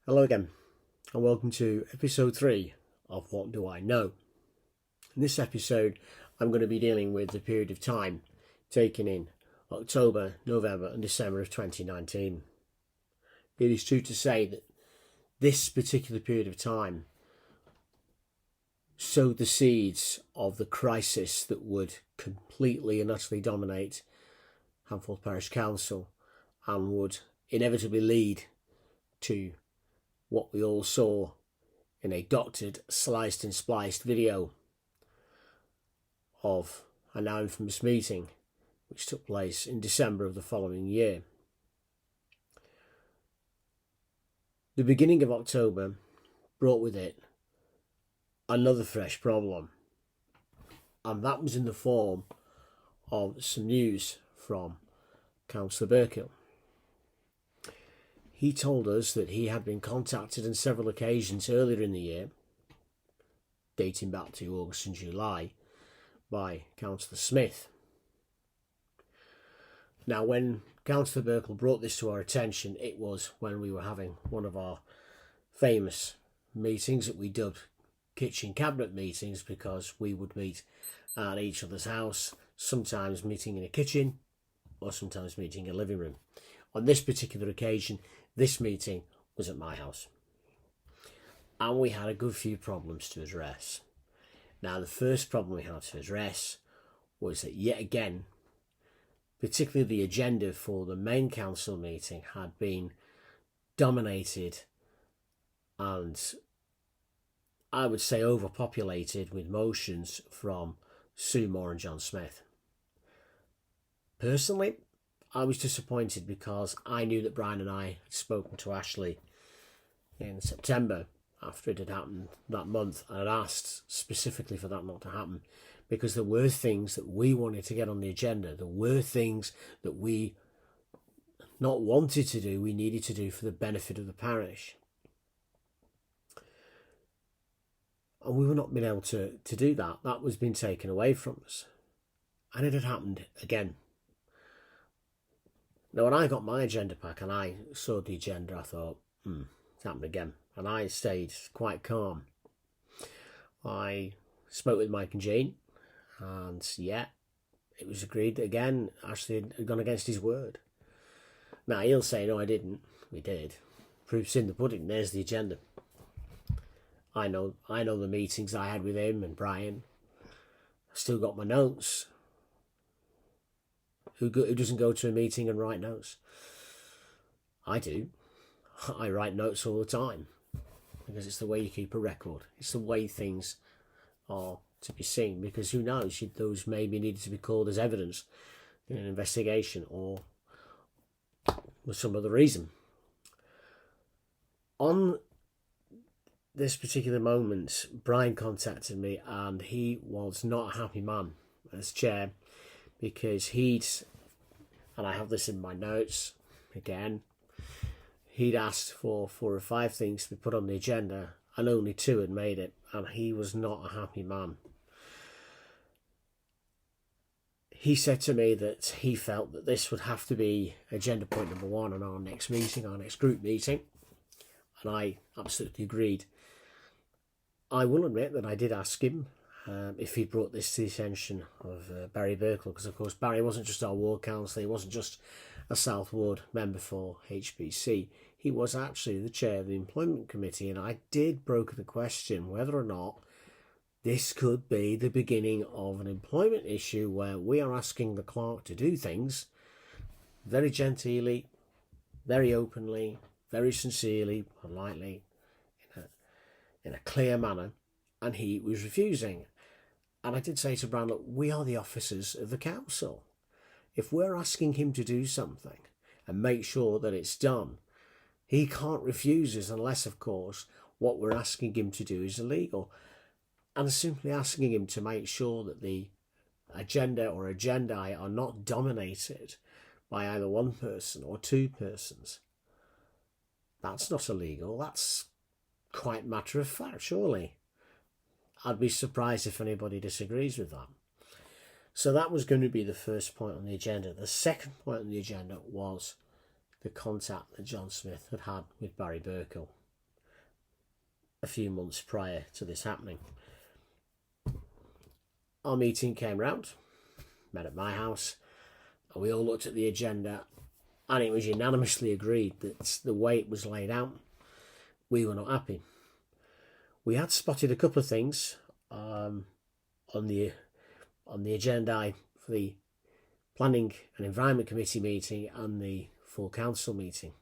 Hello again, and welcome to episode 3 of What Do I Know? In this episode, I'm going to be dealing with the period of time taken in October, November, and December of 2019. It is true to say that this particular period of time sowed the seeds of the crisis that would completely and utterly dominate Handforth Parish Council and would inevitably lead to what we all saw in a doctored, sliced and spliced video of a now infamous meeting which took place in December of the following year. The beginning of October brought with it another fresh problem, and that was in the form of some news from Councillor Burkill. He told us that he had been contacted on several occasions earlier in the year, dating back to August and July, by Councillor Smith. Now, when Councillor Burkill brought this to our attention, it was when we were having one of our famous meetings that we dubbed kitchen cabinet meetings, because we would meet at each other's house, sometimes meeting in a kitchen or sometimes meeting in a living room. On this particular occasion, this meeting was at my house, and we had a good few problems to address. Now, the first problem we had to address was that yet again, particularly the agenda for the main council meeting had been dominated and I would say overpopulated with motions from Sue Moore and John Smith. Personally, I was disappointed because I knew that Brian and I had spoken to Ashley in September after it had happened that month, and had asked specifically for that not to happen because there were things that we wanted to get on the agenda. There were things that we not wanted to do, we needed to do for the benefit of the parish. And we were not being able to do that. That was being taken away from us. And it had happened again. Now, when I got my agenda pack and I saw the agenda, I thought, it's happened again. And I stayed quite calm. I spoke with Mike and Jane, and yeah, it was agreed that again, Ashley had gone against his word. Now, he'll say, no, I didn't. We did. Proof's in the pudding. There's the agenda. I know the meetings I had with him and Brian. I've still got my notes. Who doesn't go to a meeting and write notes? I do. I write notes all the time because it's the way you keep a record. It's the way things are to be seen, because who knows, those maybe needed to be called as evidence in an investigation or for some other reason. On this particular moment, Brian contacted me, and he was not a happy man as chair, because and I have this in my notes again, he'd asked for 4 or 5 things to be put on the agenda and only 2 had made it, and he was not a happy man. He said to me that he felt that this would have to be agenda point number 1 on our next meeting, our next group meeting, and I absolutely agreed. I will admit that I did ask him if he brought this to the attention of Barry Burkill, because of course Barry wasn't just our ward councillor, he wasn't just a South Ward member for HBC, he was actually the chair of the employment committee, and I did broker the question whether or not this could be the beginning of an employment issue where we are asking the clerk to do things very genteelly, very openly, very sincerely, politely, in a clear manner, and he was refusing. And I did say to Brian, look, we are the officers of the council. If we're asking him to do something and make sure that it's done, he can't refuse us unless, of course, what we're asking him to do is illegal. And simply asking him to make sure that the agenda or agendae are not dominated by either one person or 2 persons, that's not illegal. That's quite matter of fact, surely. I'd be surprised if anybody disagrees with that. So that was going to be the first point on the agenda. The second point on the agenda was the contact that John Smith had had with Barry Burkill. a few months prior to this happening. Our meeting came round, met at my house, and we all looked at the agenda, and it was unanimously agreed that the way it was laid out, we were not happy. We had spotted a couple of things on the agenda for the Planning and Environment Committee meeting and the full council meeting.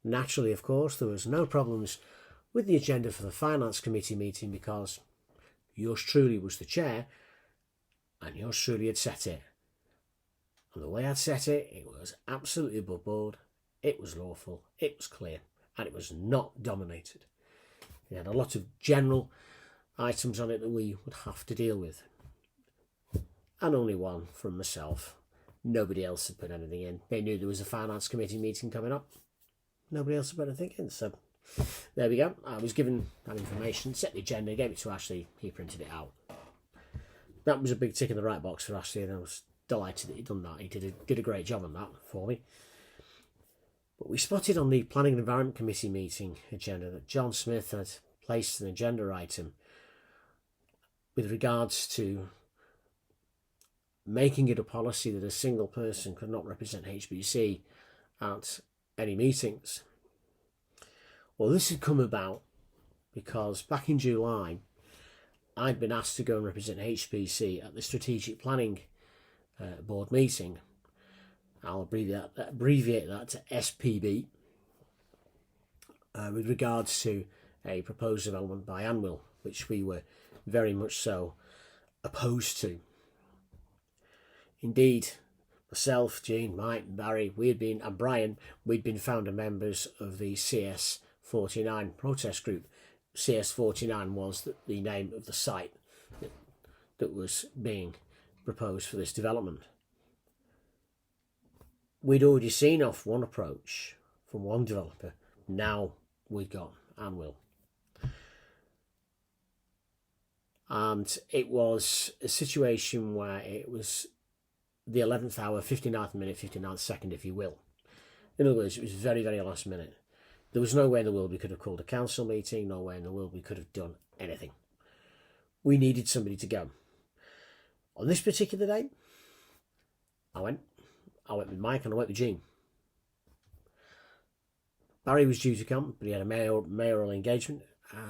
Naturally, of course, there was no problems with the agenda for the Finance Committee meeting because yours truly was the chair and yours truly had set it. And the way I'd set it, it was absolutely above board, it was lawful, it was clear, and it was not dominated. It had a lot of general items on it that we would have to deal with. And only one from myself. Nobody else had put anything in. They knew there was a Finance Committee meeting coming up. Nobody else had put anything in. So there we go. I was given that information, set the agenda, gave it to Ashley. He printed it out. That was a big tick in the right box for Ashley, and I was delighted that he'd done that. He did a great job on that for me. But we spotted on the Planning and Environment Committee meeting agenda that John Smith had placed an agenda item with regards to making it a policy that a single person could not represent HBC at any meetings. Well, this had come about because back in July, I'd been asked to go and represent HBC at the Strategic Planning Board meeting. I'll abbreviate that to SPB with regards to a proposed development by Anvil, which we were very much so opposed to. Indeed, myself, Jean, Mike, and Barry, and Brian, we'd been founder members of the CS49 protest group. CS49 was the name of the site that was being proposed for this development. We'd already seen off one approach from one developer. Now we'd got Anvil. And it was a situation where it was the 11th hour, 59th minute, 59th second, if you will. In other words, it was very, very last minute. There was no way in the world we could have called a council meeting, no way in the world we could have done anything. We needed somebody to go. On this particular day, I went with Mike and I went with Jean. Barry was due to come, but he had a mayoral engagement,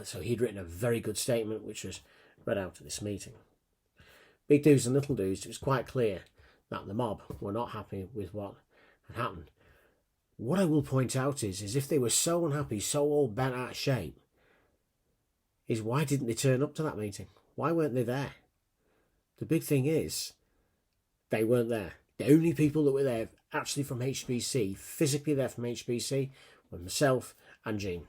so he'd written a very good statement which was read out at this meeting. Big do's and little do's, it was quite clear that the mob were not happy with what had happened. What I will point out is if they were so unhappy, so all bent out of shape, is why didn't they turn up to that meeting? Why weren't they there? The big thing is, they weren't there. The only people that were there actually from HBC, physically there from HBC, were myself and Jean.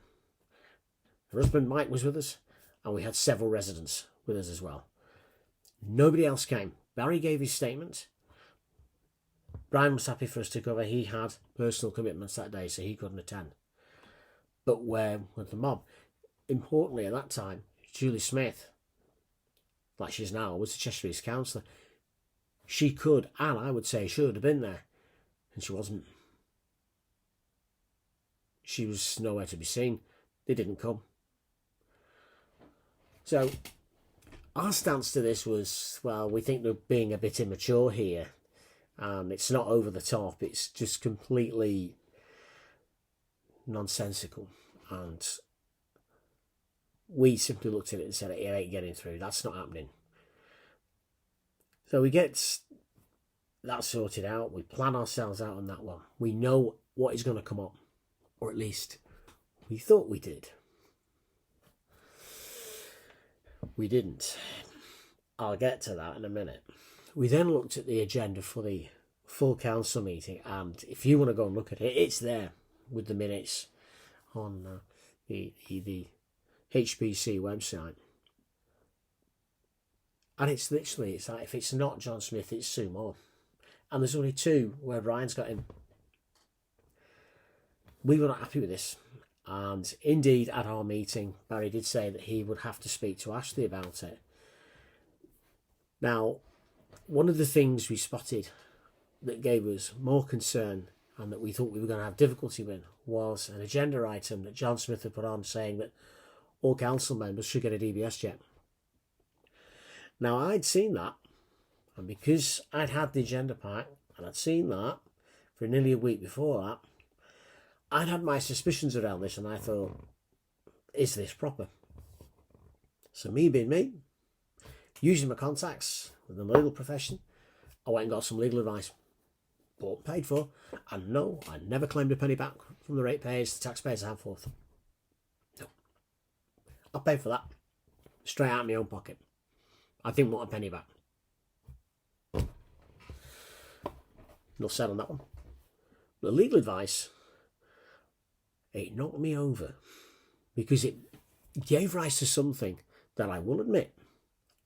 Her husband Mike was with us, and we had several residents with us as well. Nobody else came. Barry gave his statement. Brian was happy for us to cover. He had personal commitments that day, so he couldn't attend. But where was the mob? Importantly, at that time, Julie Smith, like she is now, was the Cheshire East councillor. She could, and I would say should have been there, and she wasn't. She was nowhere to be seen. They didn't come. So our stance to this was, well, we think they're being a bit immature here. It's not over the top. It's just completely nonsensical. And we simply looked at it and said, it ain't getting through. That's not happening. So we get that sorted out. We plan ourselves out on that one. We know what is going to come up. Or at least we thought we did. We didn't. I'll get to that in a minute. We then looked at the agenda for the full council meeting, and if you want to go and look at it, it's there with the minutes on the HBC website. And it's literally, it's like, if it's not John Smith, it's Sue Moore. And there's only two where Brian's got him. We were not happy with this. And indeed, at our meeting, Barry did say that he would have to speak to Ashley about it. Now, one of the things we spotted that gave us more concern and that we thought we were going to have difficulty with was an agenda item that John Smith had put on saying that all council members should get a DBS check. Now, I'd seen that, and because I'd had the agenda pack and I'd seen that for nearly a week before that, I'd had my suspicions around this, and I thought, is this proper? So me being me, using my contacts within the legal profession, I went and got some legal advice. Bought and paid for, and no, I never claimed a penny back from the ratepayers, the taxpayers, and forth. No. I paid for that straight out of my own pocket. I didn't want a penny back. Not said on that one. The legal advice, it knocked me over because it gave rise to something that I will admit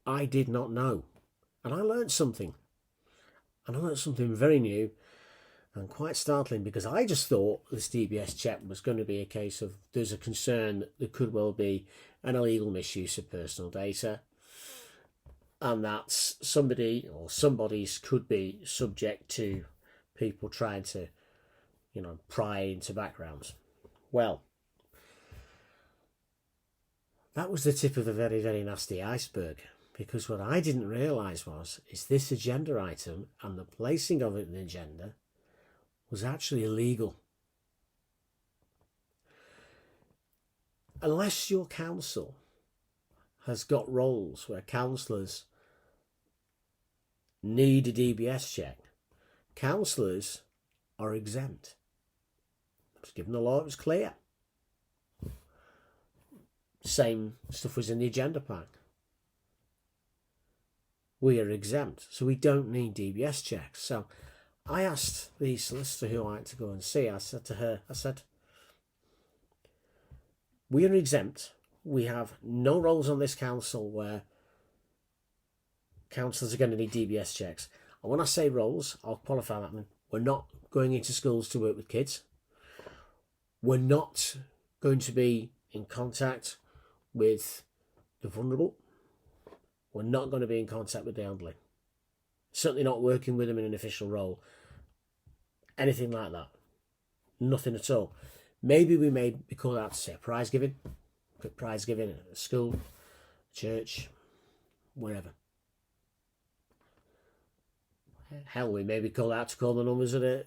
I did not know. And I learned something. And I learned something very new and quite startling, because I just thought this DBS check was going to be a case of there's a concern that there could well be an illegal misuse of personal data, and that somebody or somebody's could be subject to people trying to, pry into backgrounds. Well, that was the tip of a very, very nasty iceberg, because what I didn't realise is this agenda item and the placing of it in the agenda was actually illegal. Unless your council has got roles where councillors need a DBS check, councillors are exempt. Given the law, it was clear. Same stuff was in the agenda pack. We are exempt, so we don't need DBS checks. So I asked the solicitor who I had to go and see, I said to her, we are exempt. We have no roles on this council where councillors are going to need DBS checks. And when I say roles, I'll qualify that. We're not going into schools to work with kids. We're not going to be in contact with the vulnerable. We're not going to be in contact with the elderly. Certainly not working with them in an official role. Anything like that. Nothing at all. Maybe we may be called out to say a prize giving. Quick prize giving at a school, church, wherever. Hell, we may be called out to call the numbers at a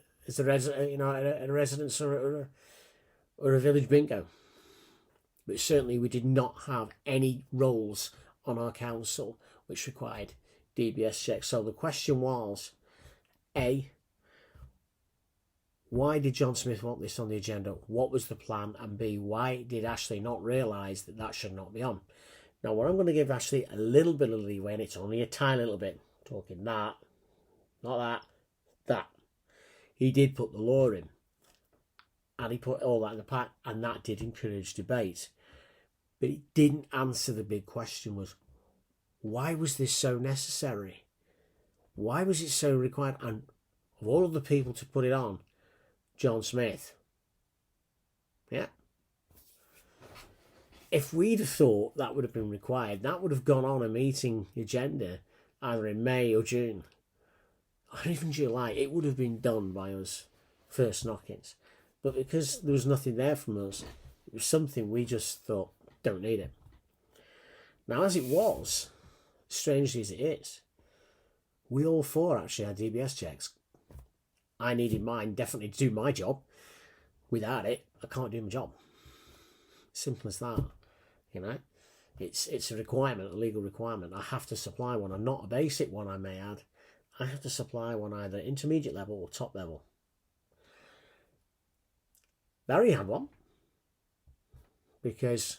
residence or a village bingo. But certainly we did not have any roles on our council which required DBS checks. So the question was, A, why did John Smith want this on the agenda? What was the plan? And B, why did Ashley not realise that that should not be on? Now, what I'm going to give Ashley a little bit of leeway, and it's only a tiny little bit, talking that, not that, that. He did put the law in, and he put all that in the pack, and that did encourage debate. But it didn't answer the big question, was why was this so necessary? Why was it so required? And of all of the people to put it on, John Smith. Yeah. If we'd have thought that would have been required, that would have gone on a meeting agenda either in May or June, or even July. It would have been done by us first knockings. But because there was nothing there from us, it was something we just thought, don't need it. Now, as it was, strangely as it is, we all four actually had DBS checks. I needed mine definitely to do my job. Without it, I can't do my job. Simple as that. It's a requirement, a legal requirement. I have to supply one, and not a basic one, I may add. I have to supply one either intermediate level or top level. Barry had one because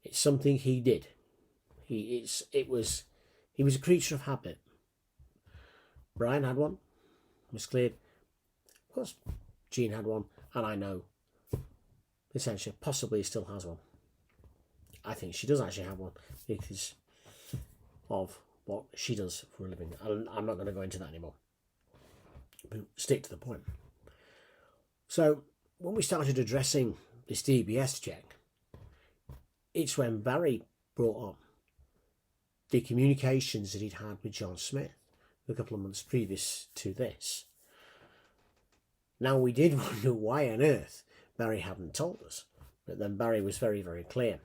it's something he did. He was a creature of habit. Brian had one. Was cleared. Of course, Jean had one, and I know essentially possibly still has one. I think she does actually have one because of what she does for a living. I'm not going to go into that anymore. But stick to the point. So when we started addressing this DBS check, it's when Barry brought up the communications that he'd had with John Smith a couple of months previous to this. Now, we did wonder why on earth Barry hadn't told us, but then Barry was very, very clear.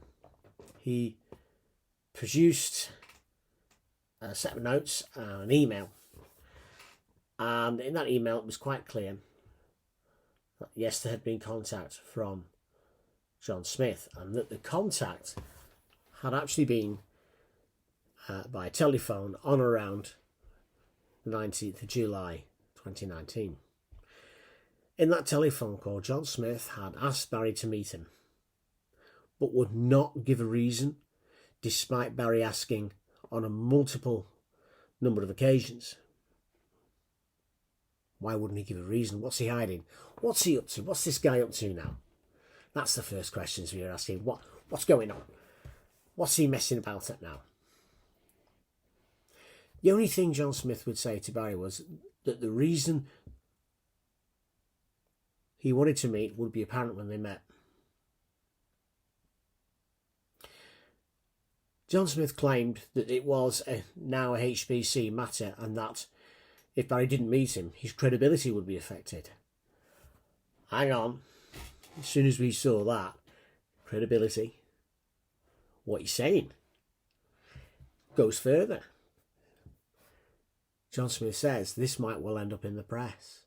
he produced a set of notes and an email. And in that email, it was quite clear that yes, there had been contact from John Smith, and that the contact had actually been by telephone on around the 19th of July 2019. In that telephone call, John Smith had asked Barry to meet him, but would not give a reason, despite Barry asking on a multiple number of occasions. Why wouldn't he give a reason? What's he hiding? What's he up to? What's this guy up to now? That's the first questions we were asking. What's going on? What's he messing about at now? The only thing John Smith would say to Barry was that the reason he wanted to meet would be apparent when they met. John Smith claimed that it was now a HBC matter, and that if Barry didn't meet him, his credibility would be affected. Hang on. As soon as we saw that, credibility, what he's saying, goes further. John Smith says this might well end up in the press.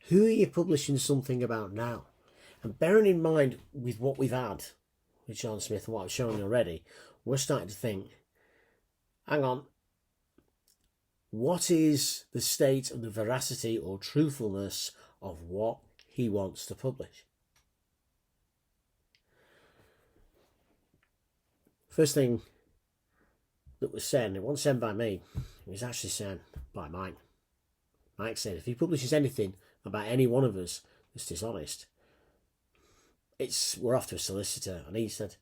Who are you publishing something about now? And bearing in mind with what we've had with John Smith and what I've shown you already, we're starting to think, hang on, what is the state of the veracity or truthfulness of what he wants to publish? First thing that was said, it wasn't said by me, it was actually said by Mike. Mike said if he publishes anything about any one of us that's dishonest, we're off to a solicitor. And he said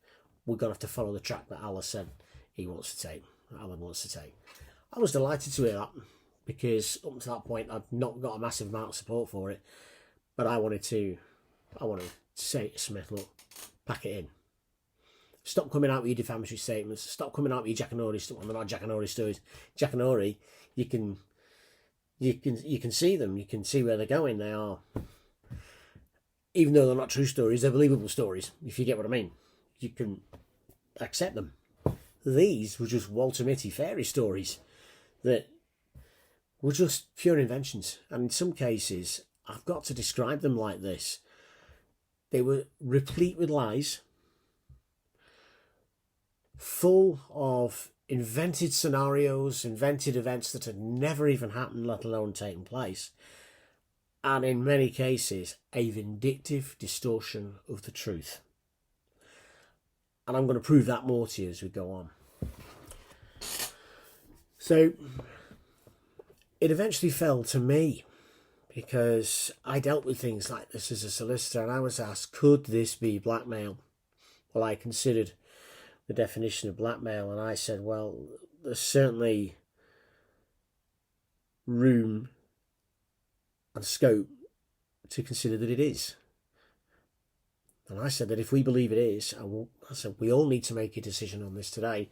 we're going to have to follow the track that Alan said Alan wants to take. I was delighted to hear that, because up to that point I'd not got a massive amount of support for it, but I wanted to say to Smith, look, pack it in. Stop coming out with your defamatory statements. Stop coming out with your Jackanory stuff. Well, they're not Jackanory stories. Jackanory, you can see them. You can see where they're going. They are, even though they're not true stories, they're believable stories. If you get what I mean, you can accept them. These were just Walter Mitty fairy stories that were just pure inventions, and in some cases, I've got to describe them like this. They were replete with lies, full of invented scenarios, invented events that had never even happened, let alone taken place, and in many cases, a vindictive distortion of the truth. And I'm going to prove that more to you as we go on. So, it eventually fell to me, because I dealt with things like this as a solicitor, and I was asked, could this be blackmail? Well, I considered the definition of blackmail, and I said, well, there's certainly room and scope to consider that it is. And I said that if we believe it is, I said we all need to make a decision on this today.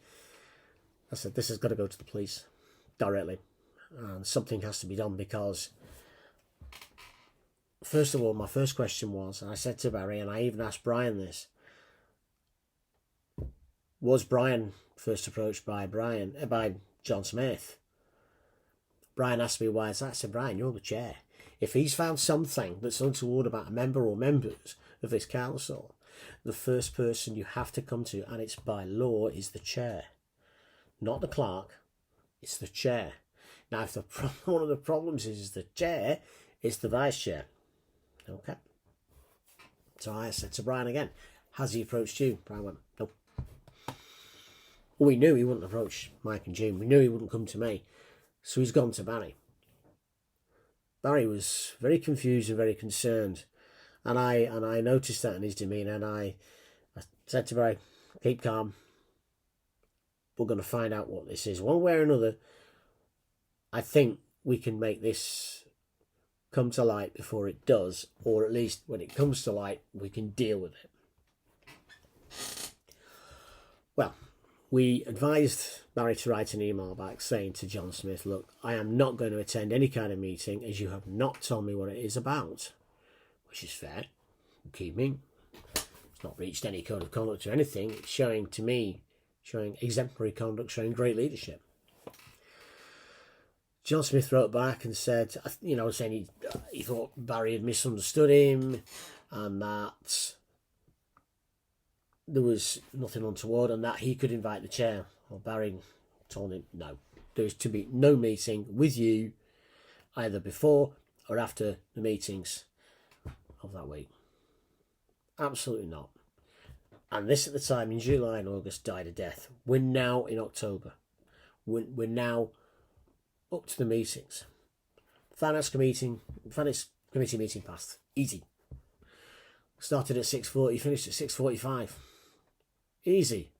I said this has got to go to the police directly, and something has to be done, because first of all, my first question was, and I said to Barry, and I even asked Brian this, was Brian first approached by John Smith? Brian asked me why is that. I said, Brian, you're the chair. If he's found something that's untoward about a member or members of this council, the first person you have to come to, and it's by law, is the chair. Not the clerk, it's the chair. Now, if one of the problems is the chair, it's the vice chair. Okay. So I said to Brian again, has he approached you? Brian went, no. Well, we knew he wouldn't approach Mike and Jim. We knew he wouldn't come to me. So he's gone to Barry. Barry was very confused and very concerned. And I noticed that in his demeanour, and I said to Barry, keep calm. We're going to find out what this is. One way or another, I think we can make this come to light before it does, or at least when it comes to light, we can deal with it. Well, we advised Barry to write an email back saying to John Smith, look, I am not going to attend any kind of meeting as you have not told me what it is about, which is fair. Keep me. It's not reached any code of conduct or anything. It's showing, to me, showing exemplary conduct, showing great leadership. John Smith wrote back and said, saying he thought Barry had misunderstood him and that there was nothing untoward and that he could invite the chair. Well, Barry told him, no, there is to be no meeting with you either before or after the meetings of that week. Absolutely not. And this at the time in July and August died a death. We're now in October. We're now up to the meetings. Finance committee meeting passed. Easy. Started at 6:40, finished at 6:45. Easy.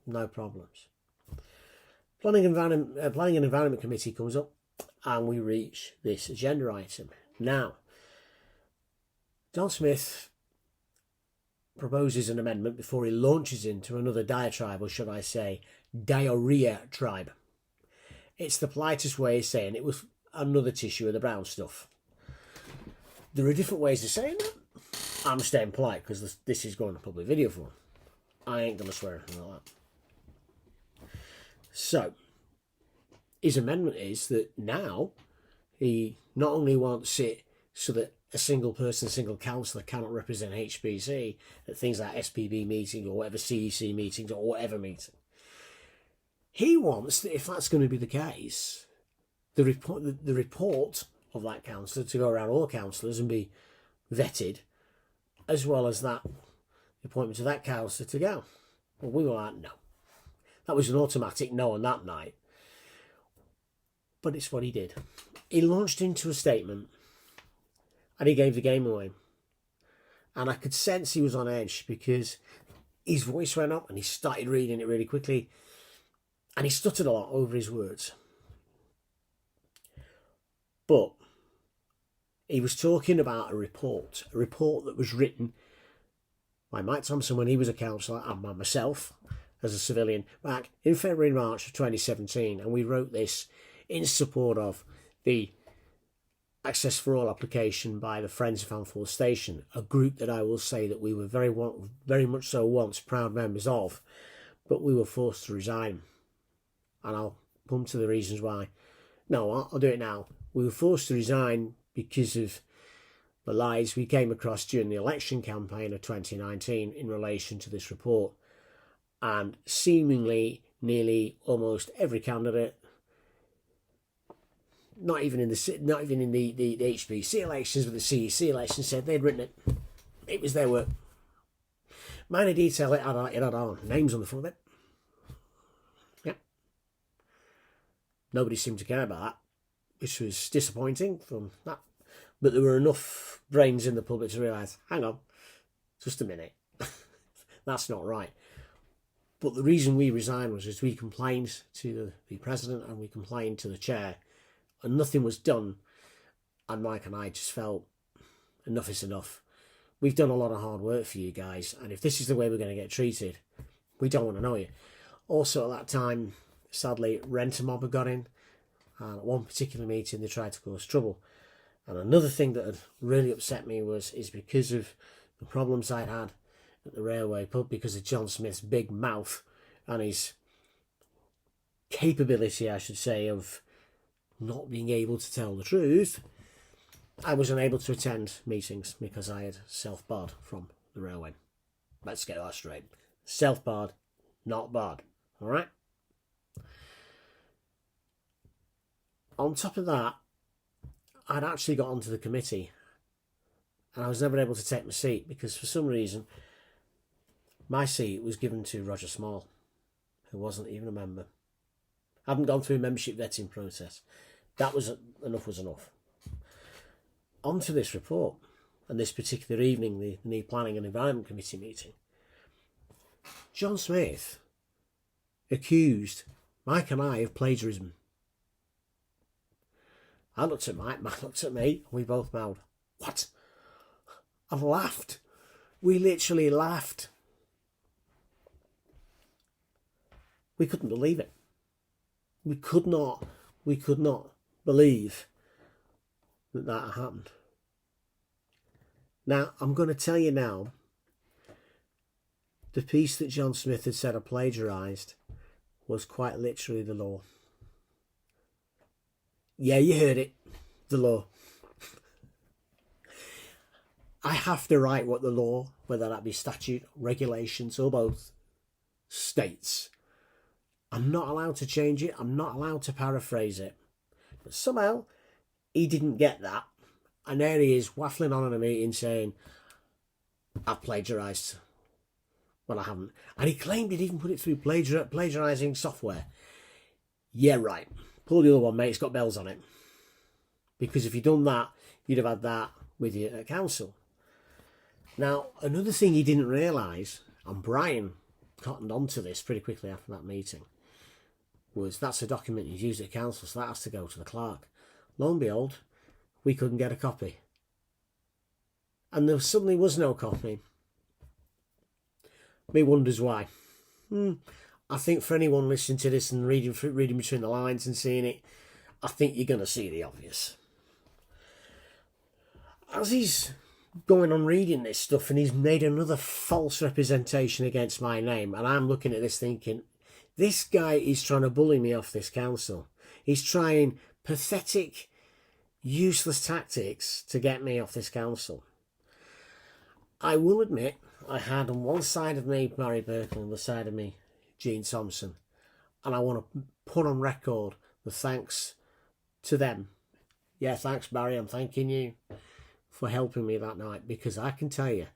No problems. Planning and Environment Committee comes up and we reach this agenda item. Now, John Smith proposes an amendment before he launches into another diatribe, or should I say, diarrhea tribe. It's the politest way of saying it was another tissue of the brown stuff. There are different ways of saying that. I'm staying polite because this is going to public video form. I ain't going to swear anything like that. So, his amendment is that now he not only wants it so that a single person, single councillor cannot represent HBC at things like SPB meetings or whatever CEC meetings or whatever meeting. He wants that if that's going to be the case, the report of that councillor to go around all councillors and be vetted, as well as that the appointment of that councillor to go. Well, we were like, no. That was an automatic no on that night. But it's what he did. He launched into a statement and he gave the game away. And I could sense he was on edge because his voice went up and he started reading it really quickly. And he stuttered a lot over his words. But he was talking about a report that was written by Mike Thompson when he was a councillor and by myself as a civilian back in February and March of 2017. And we wrote this in support of the Access for All application by the Friends of Anfield Station, a group that I will say that we were very much so once proud members of, but we were forced to resign. And I'll come to the reasons why. No, I'll do it now. We were forced to resign because of the lies we came across during the election campaign of 2019 in relation to this report. And seemingly, nearly almost every candidate, not even in the HBC elections, but the CEC elections, said they'd written it. It was their work. Minor detail, it had our names on the front of it. Yeah. Nobody seemed to care about that, which was disappointing from that. But there were enough brains in the public to realise, hang on, just a minute, that's not right. But the reason we resigned was we complained to the president and we complained to the chair, and nothing was done. And Mike and I just felt enough is enough. We've done a lot of hard work for you guys, and if this is the way we're going to get treated, we don't want to know you. Also at that time, sadly, Rent-A-Mob had got in, and at one particular meeting they tried to cause trouble. And another thing that had really upset me is because of the problems I'd had at the railway pub because of John Smith's big mouth and his capability, I should say, of not being able to tell the truth. I was unable to attend meetings because I had self-barred from the railway. Let's get that straight. Self-barred, not barred. All right? On top of that, I'd actually got onto the committee and I was never able to take my seat because for some reason my seat was given to Roger Small, who wasn't even a member. I hadn't gone through a membership vetting process. That was enough. On to this report and this particular evening, the Planning and Environment Committee meeting. John Smith accused Mike and I of plagiarism. I looked at Mike looked at me, and we both mouthed, "What?" I laughed. We literally laughed. We couldn't believe it. We could not believe that happened. Now, I'm going to tell you now The piece that John Smith had said I plagiarised was quite literally the law. Yeah, you heard it. The law. I have to write what the law, whether that be statute, regulations, or both, states. I'm not allowed to change it. I'm not allowed to paraphrase it. But somehow, he didn't get that. And there he is, waffling on in a meeting saying, I've plagiarised. Well, I haven't. And he claimed he'd even put it through plagiarising software. Yeah, right. Pull the other one, mate. It's got bells on it. Because if you'd done that, you'd have had that with you at council. Now, another thing he didn't realise, and Brian cottoned onto this pretty quickly after that meeting, was that's a document he's used at council, so that has to go to the clerk. Lo and behold, we couldn't get a copy. And there suddenly was no copy. Me wonders why. I think for anyone listening to this and reading between the lines and seeing it, I think you're going to see the obvious. As he's going on reading this stuff and he's made another false representation against my name, and I'm looking at this thinking, this guy is trying to bully me off this council. He's trying pathetic, useless tactics to get me off this council. I will admit, I had on one side of me Barry Burke and on the side of me Gene Thompson, and I want to put on record the thanks to them. Yeah, thanks Barry, I'm thanking you for helping me that night, because I can tell you,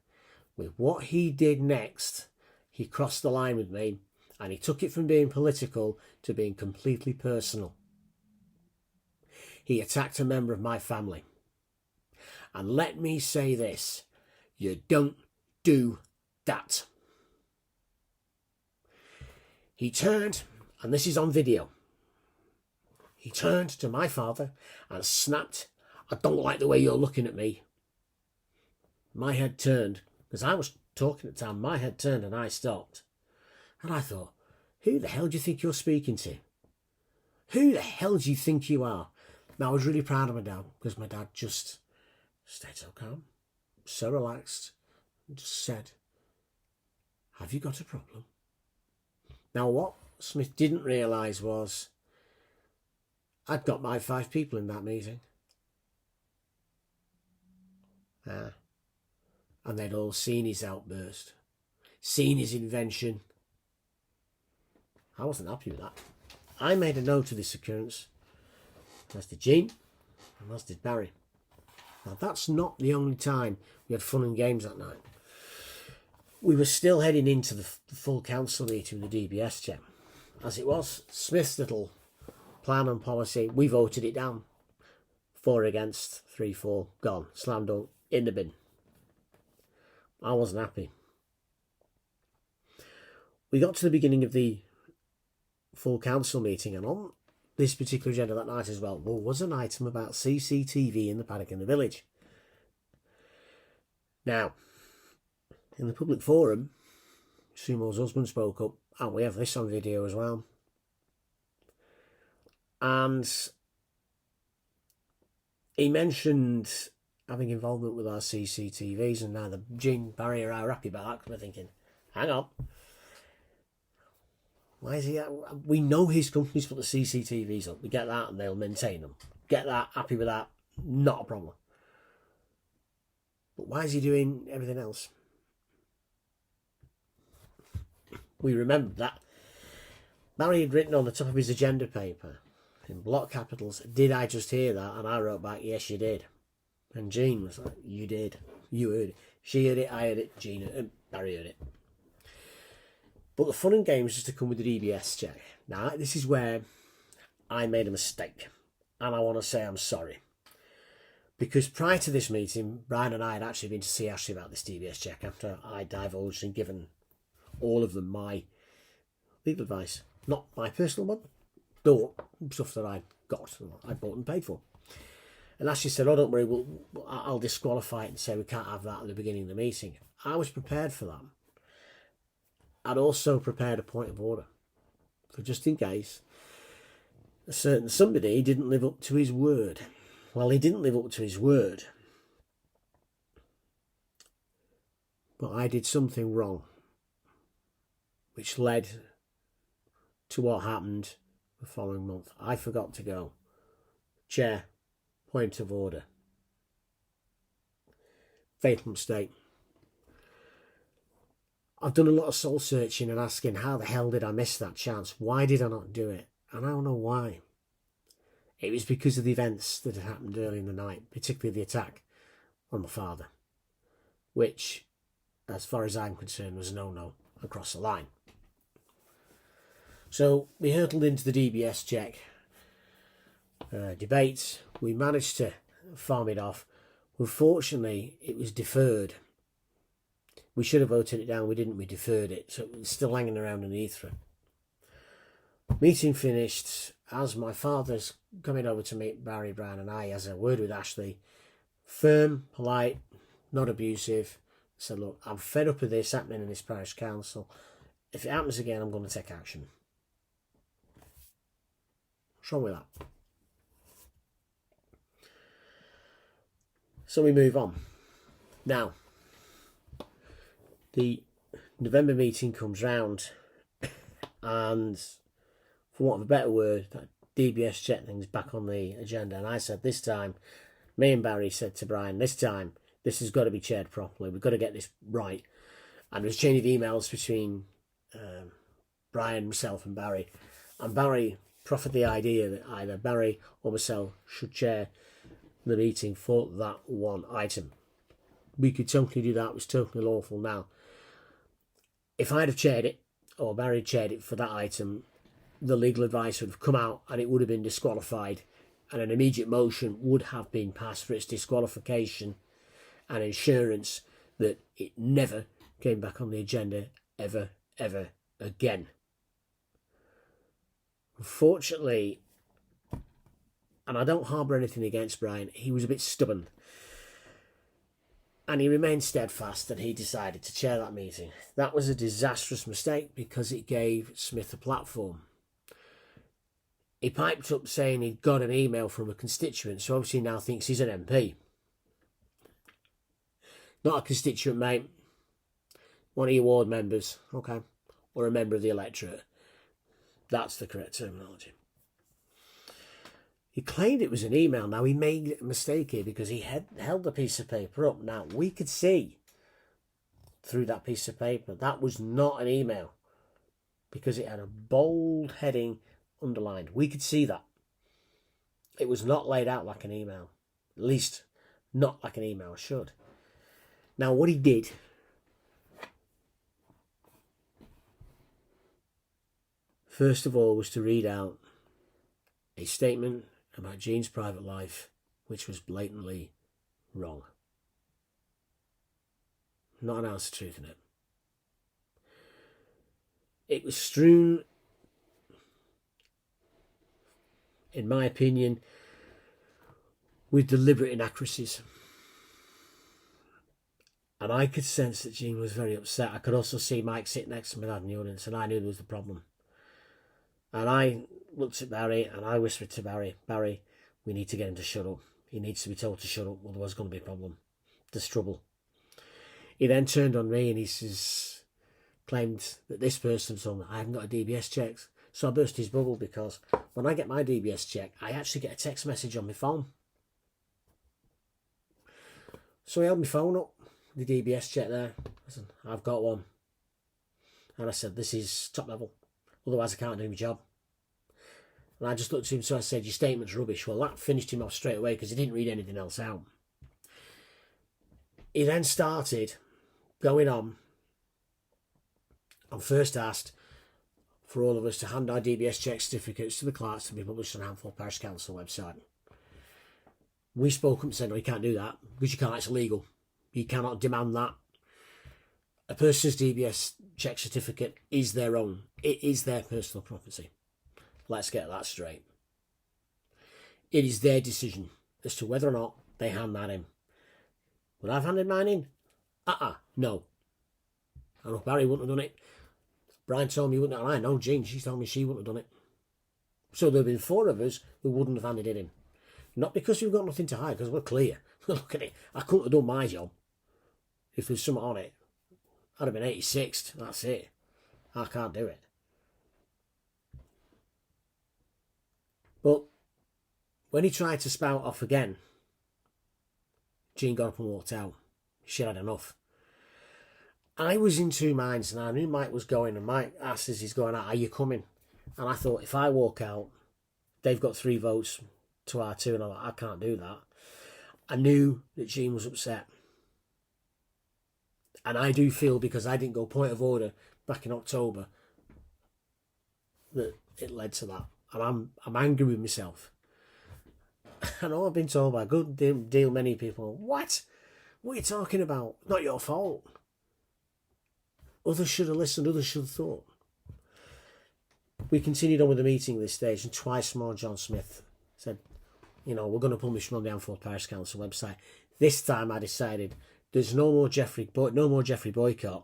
with what he did next, he crossed the line with me, and he took it from being political to being completely personal. He attacked a member of my family. And let me say this, you don't do that. He turned, and this is on video, he turned to my father and snapped, I don't like the way you're looking at me. My head turned, because I was talking at the time, my head turned and I stopped. And I thought, who the hell do you think you're speaking to? Who the hell do you think you are? Now, I was really proud of my dad, because my dad just stayed so calm, so relaxed, and just said, have you got a problem? Now, what Smith didn't realise was I'd got my 5 people in that meeting. And they'd all seen his outburst, seen his invention. I wasn't happy with that. I made a note of this occurrence, as did Gene, and as did Barry. Now, that's not the only time we had fun and games that night. We were still heading into the full council meeting with the DBS check. As it was, Smith's little plan and policy, we voted it down. 4 against, 3-4, gone, slam dunk, in the bin. I wasn't happy. We got to the beginning of the full council meeting, and on this particular agenda that night as well, there was an item about CCTV in the paddock in the village. Now, in the public forum, Sumo's husband spoke up, and we have this on video as well. And he mentioned having involvement with our CCTVs, and now the Gene Barry are happy about that, because we're thinking, hang on. Why is he? We know his company's put the CCTVs up. We get that and they'll maintain them. Get that, happy with that, not a problem. But why is he doing everything else? We remember that Barry had written on the top of his agenda paper in block capitals, did I just hear that? And I wrote back, yes, you did. And Gene was like, you did. You heard it. She heard it, I heard it, Gene and Barry heard it. But the fun and games was to come with the DBS check. Now, this is where I made a mistake. And I want to say I'm sorry. Because prior to this meeting, Brian and I had actually been to see Ashley about this DBS check after I divulged and given all of them my legal advice. Not my personal one, though stuff that I got, I bought and paid for. And Ashley said, oh, don't worry, I'll disqualify it and say we can't have that at the beginning of the meeting. I was prepared for that. I'd also prepared a point of order, for just in case a certain somebody didn't live up to his word. Well, he didn't live up to his word, but I did something wrong. which led to what happened the following month. I forgot to go. Chair, point of order. Fatal mistake. I've done a lot of soul searching and asking, how the hell did I miss that chance? Why did I not do it? And I don't know why. It was because of the events that had happened early in the night, particularly the attack on my father, which, as far as I'm concerned, was a no-no across the line. So we hurtled into the DBS check debate. We managed to farm it off. Unfortunately, it was deferred. We should have voted it down. We didn't. We deferred it. So it was still hanging around in the ether. Meeting finished. As my father's coming over to meet Barry Brown and I, as a word with Ashley, firm, polite, not abusive, said, look, I'm fed up with this happening in this parish council. If it happens again, I'm going to take action. What's wrong with that? So we move on. Now, the November meeting comes round, and for want of a better word, that DBS check thing's back on the agenda. And I said, this time, me and Barry said to Brian, this time, this has got to be chaired properly. We've got to get this right. And there was a chain of emails between Brian, myself and Barry. And Barry proffered the idea that either Barry or myself should chair the meeting for that one item. We could totally do that. It was totally lawful. Now, if I'd have chaired it, or Barry chaired it for that item, the legal advice would have come out and it would have been disqualified, and an immediate motion would have been passed for its disqualification and insurance that it never came back on the agenda ever again. Unfortunately, and I don't harbour anything against Brian, he was a bit stubborn. And he remained steadfast, and he decided to chair that meeting. That was a disastrous mistake because it gave Smith a platform. He piped up saying he'd got an email from a constituent, so obviously now thinks he's an MP. Not a constituent, mate. One of your ward members, okay? Or a member of the electorate. That's the correct terminology. He claimed it was an email. Now, he made a mistake here because he had held the piece of paper up. Now, we could see through that piece of paper that was not an email because it had a bold heading underlined. We could see that. It was not laid out like an email. At least, not like an email should. Now, what he did, first of all, was to read out a statement about Jean's private life, which was blatantly wrong. Not an ounce of truth in it. It was strewn, in my opinion, with deliberate inaccuracies. And I could sense that Jean was very upset. I could also see Mike sitting next to me in the audience, and I knew there was the problem. And I looked at Barry and I whispered to Barry, Barry, we need to get him to shut up. He needs to be told to shut up, otherwise there's going to be a problem. There's trouble. He then turned on me and he says, claimed that this person told me I haven't got a DBS check. So I burst his bubble because when I get my DBS check, I actually get a text message on my phone. So he held my phone up, the DBS check there. I said, I've got one. And I said, this is top level. Otherwise I can't do my job. And I just looked at him, so I said, your statement's rubbish. Well, that finished him off straight away because he didn't read anything else out. He then started going on and first asked for all of us to hand our DBS check certificates to the clerks to be published on Handful Parish Council website. We spoke up and said, no, you can't do that because you can't, it's illegal. You cannot demand that. A person's DBS check certificate is their own. It is their personal property. Let's get that straight. It is their decision as to whether or not they hand that in. Would I have handed mine in? No. I know Barry wouldn't have done it. Brian told me he wouldn't have. I know Jean, she told me she wouldn't have done it. So there have been 4 of us who wouldn't have handed it in. Not because we've got nothing to hide, because we're clear. Look at it. I couldn't have done my job if there's something on it. I'd have been 86th. That's it. I can't do it. But when he tried to spout off again, Jean got up and walked out. She had enough. I was in two minds, and I knew Mike was going, and Mike asked as he's going out, are you coming? And I thought, if I walk out, they've got 3 votes to our 2, and I'm like, I can't do that. I knew that Jean was upset. And I do feel, because I didn't go point of order back in October, that it led to that. And I'm angry with myself. I know I've been told by a good deal many people, what? What are you talking about? Not your fault. Others should have listened, others should have thought. We continued on with the meeting at this stage, and twice more John Smith said, we're going to publish on the Anfield Parish Council website. This time I decided there's no more Jeffrey boycott.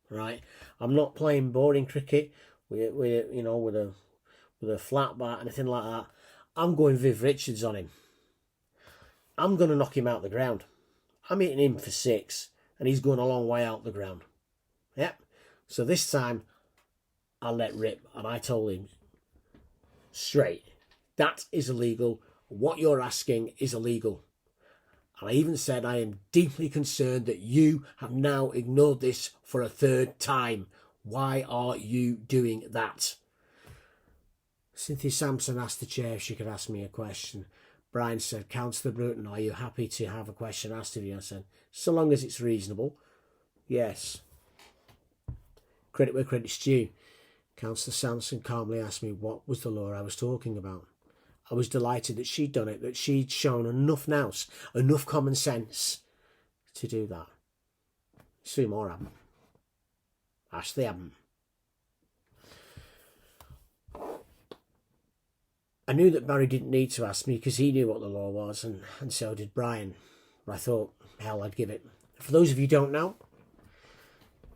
Right? I'm not playing boring cricket with a flat bat, anything like that. I'm going Viv Richards on him. I'm going to knock him out the ground. I'm hitting him for 6, and he's going a long way out the ground. Yep. So this time, I let rip, and I told him straight, that is illegal. What you're asking is illegal. And I even said, I am deeply concerned that you have now ignored this for a 3rd time. Why are you doing that? Cynthia Sampson asked the chair if she could ask me a question. Brian said, Councillor Bruton, are you happy to have a question asked of you? I said, so long as it's reasonable. Yes. Credit where credit's due. Councillor Sampson calmly asked me what was the law I was talking about. I was delighted that she'd done it, that she'd shown enough nous, enough common sense to do that. Sue Moore haven't. Ashley haven't. I knew that Barry didn't need to ask me because he knew what the law was, and so did Brian. But I thought, hell, I'd give it. For those of you who don't know,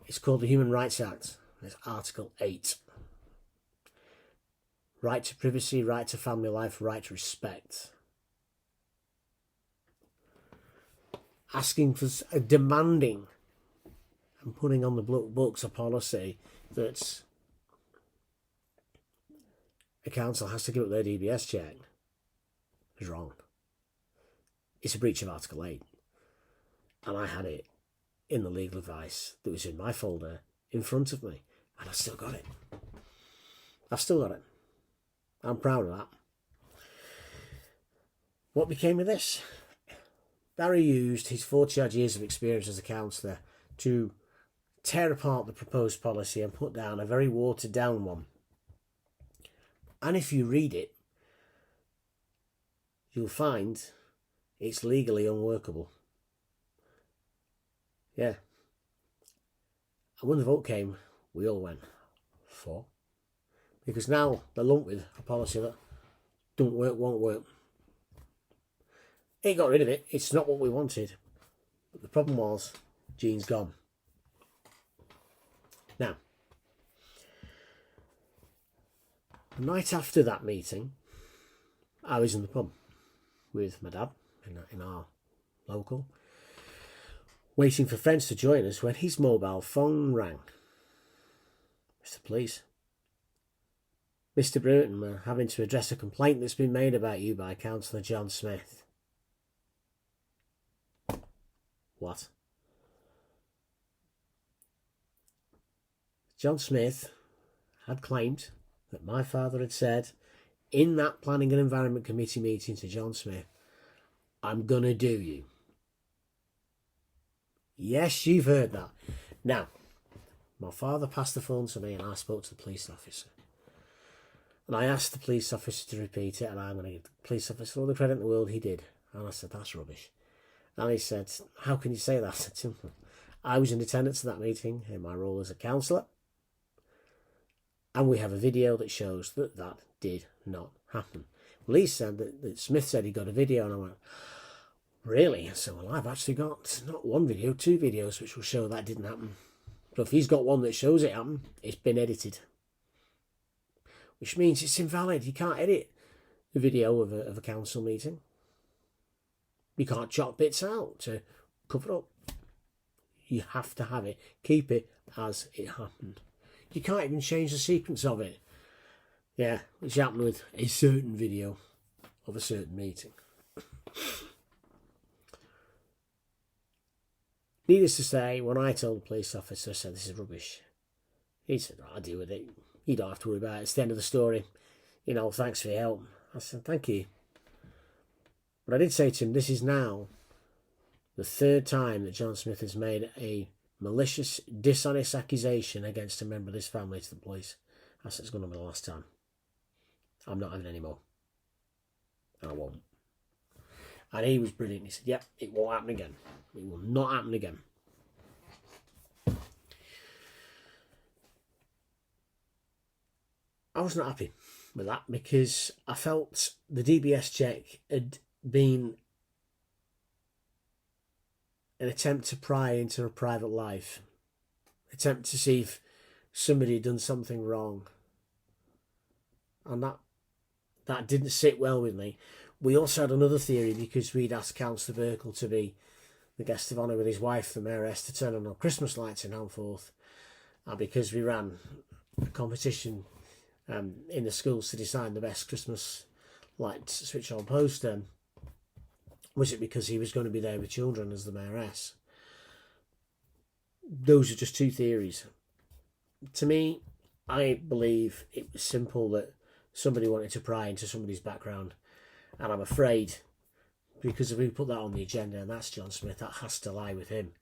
it's called the Human Rights Act. It's Article 8. Right to privacy, right to family life, right to respect. Asking for, demanding and putting on the books a policy that a council has to give up their DBS check is wrong. It's a breach of Article 8. And I had it in the legal advice that was in my folder in front of me. And I've still got it. I've still got it. I'm proud of that. What became of this? Barry used his 40-odd years of experience as a councillor to tear apart the proposed policy and put down a very watered-down one. And if you read it, you'll find it's legally unworkable. Yeah. And when the vote came, we all went, for. Because now they're lumped with a policy that don't work, won't work. He got rid of it. It's not what we wanted. But the problem was, Jean's gone. Now, the night after that meeting, I was in the pub with my dad in our local, waiting for friends to join us when his mobile phone rang. Mr. Police. Mr. Bruton, we're having to address a complaint that's been made about you by Councillor John Smith. What? John Smith had claimed that my father had said in that Planning and Environment Committee meeting to John Smith, I'm going to do you. Yes, you've heard that. Now, my father passed the phone to me and I spoke to the police officer. And I asked the police officer to repeat it, and I'm going to give the police officer all the credit in the world he did. And I said, that's rubbish. And he said, how can you say that? I said to him, I was in attendance at that meeting in my role as a councillor. And we have a video that shows that that did not happen. Well, he said that Smith said he got a video, and I went, really? So, well, I've actually got not one video, 2 videos which will show that didn't happen. So if he's got one that shows it happened, it's been edited. Which means it's invalid. You can't edit the video of a council meeting. You can't chop bits out to cover up. You have to have it. Keep it as it happened. You can't even change the sequence of it. Yeah, which happened with a certain video of a certain meeting. Needless to say, when I told the police officer, I said, this is rubbish, he said, I'll deal with it. You don't have to worry about it. It's the end of the story. You know, thanks for your help. I said, thank you. But I did say to him, this is now the third time that John Smith has made a malicious, dishonest accusation against a member of this family to the police. I said, it's going to be the last time. I'm not having any more. I won't. And he was brilliant. He said, yep, it won't happen again. It will not happen again. I was not happy with that because I felt the DBS check had been an attempt to pry into a private life, attempt to see if somebody had done something wrong, and that didn't sit well with me. We also had another theory because we'd asked Councillor Burkle to be the guest of honour with his wife, the Mayoress, to turn on our Christmas lights in Hanforth, and because we ran a competition in the schools to design the best Christmas light switch on poster. Was it because he was going to be there with children as the Mayoress? Those are just two theories. To me, I believe it was simple that somebody wanted to pry into somebody's background, and I'm afraid because if we put that on the agenda, and that's John Smith, that has to lie with him.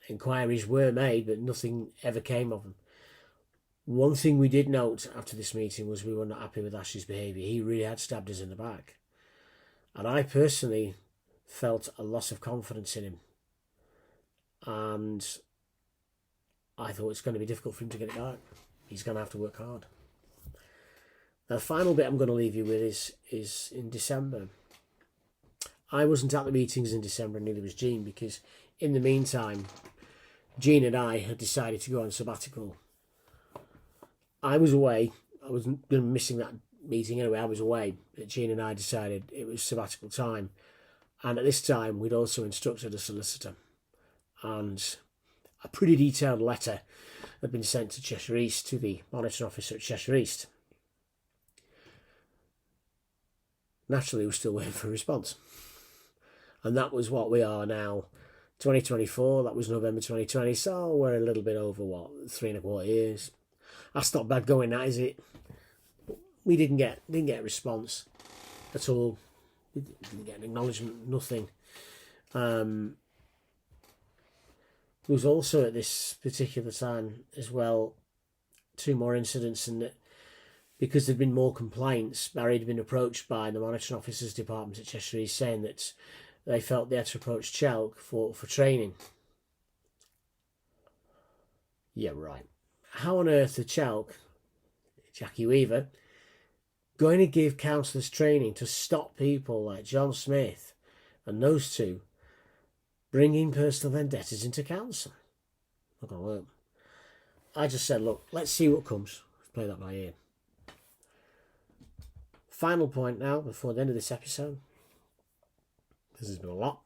Inquiries were made, but nothing ever came of them. One thing we did note after this meeting was we were not happy with Ash's behaviour. He really had stabbed us in the back. And I personally felt a loss of confidence in him. And I thought it's going to be difficult for him to get it back. He's going to have to work hard. Now, the final bit I'm going to leave you with is in December. I wasn't at the meetings in December, and neither was Jean, because in the meantime, Jean and I had decided to go on sabbatical. I was away. I was going to be missing that meeting anyway. I was away. Jean and I decided it was sabbatical time. And at this time, we'd also instructed a solicitor. And a pretty detailed letter had been sent to Cheshire East, to the monitoring officer at Cheshire East. Naturally, we're still waiting for a response. And that was what we are now, 2024. That was November 2020. So we're a little bit over, 3.25 years. That's not bad going, that, is it? We didn't get a response at all. We didn't get an acknowledgement, nothing. There was also at this particular time as well 2 more incidents, and that because there'd been more complaints, Barry had been approached by the monitoring officers department at Cheshire East saying that they felt they had to approach Chalk for training. Yeah, right. How on earth are Chalk, Jackie Weaver, going to give counsellors training to stop people like John Smith and those two bringing personal vendettas into council? Not going to work. I just said, look, let's see what comes. Let's play that by ear. Final point now, before the end of this episode. This has been a lot.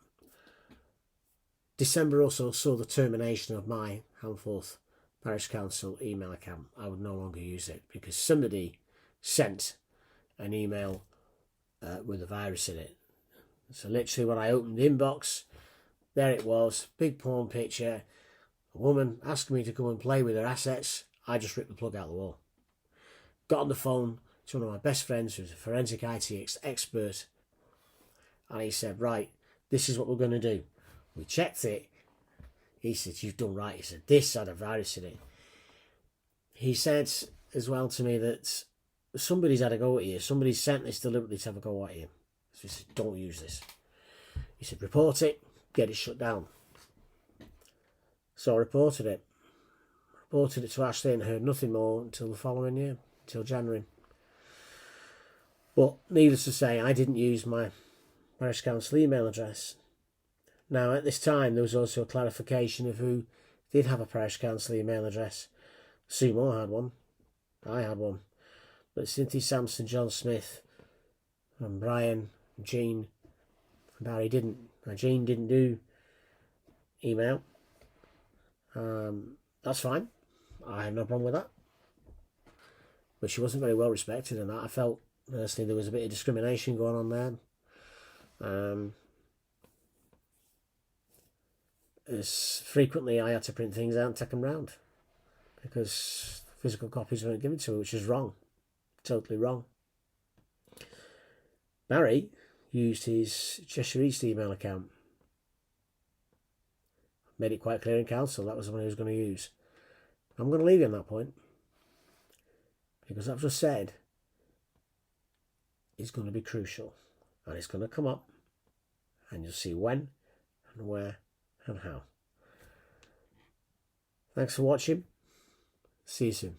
December also saw the termination of my Hanforth Parish Council email account. I would no longer use it because somebody sent an email with a virus in it. So literally when I opened the inbox, there it was, big porn picture, a woman asking me to come and play with her assets. I just ripped the plug out of the wall. Got on the phone to one of my best friends who's a forensic IT expert, and he said, right, this is what we're going to do. We checked it. He said, you've done right. He said, this had a virus in it. He said as well to me that somebody's had a go at you. Somebody's sent this deliberately to have a go at you. So he said, don't use this. He said, report it, get it shut down. So I reported it. Reported it to Ashley and heard nothing more until the following year, until January. But needless to say, I didn't use my Parish Council email address. Now, at this time, there was also a clarification of who did have a Parish Council email address. Sue Moore had one. I had one. But Cynthia Sampson, John Smith, and Brian, and Jean, and Barry didn't. Now, Jean didn't do email. That's fine. I have no problem with that. But she wasn't very well respected, and that I felt personally there was a bit of discrimination going on there. As frequently I had to print things out and take them round because physical copies weren't given to her, which is wrong, totally wrong. Barry used his Cheshire East email account, made it quite clear in council that was the one he was going to use. I'm going to leave you on that point because I've just said is going to be crucial, and it's going to come up, and you'll see when and where and how. Thanks for watching. See you soon.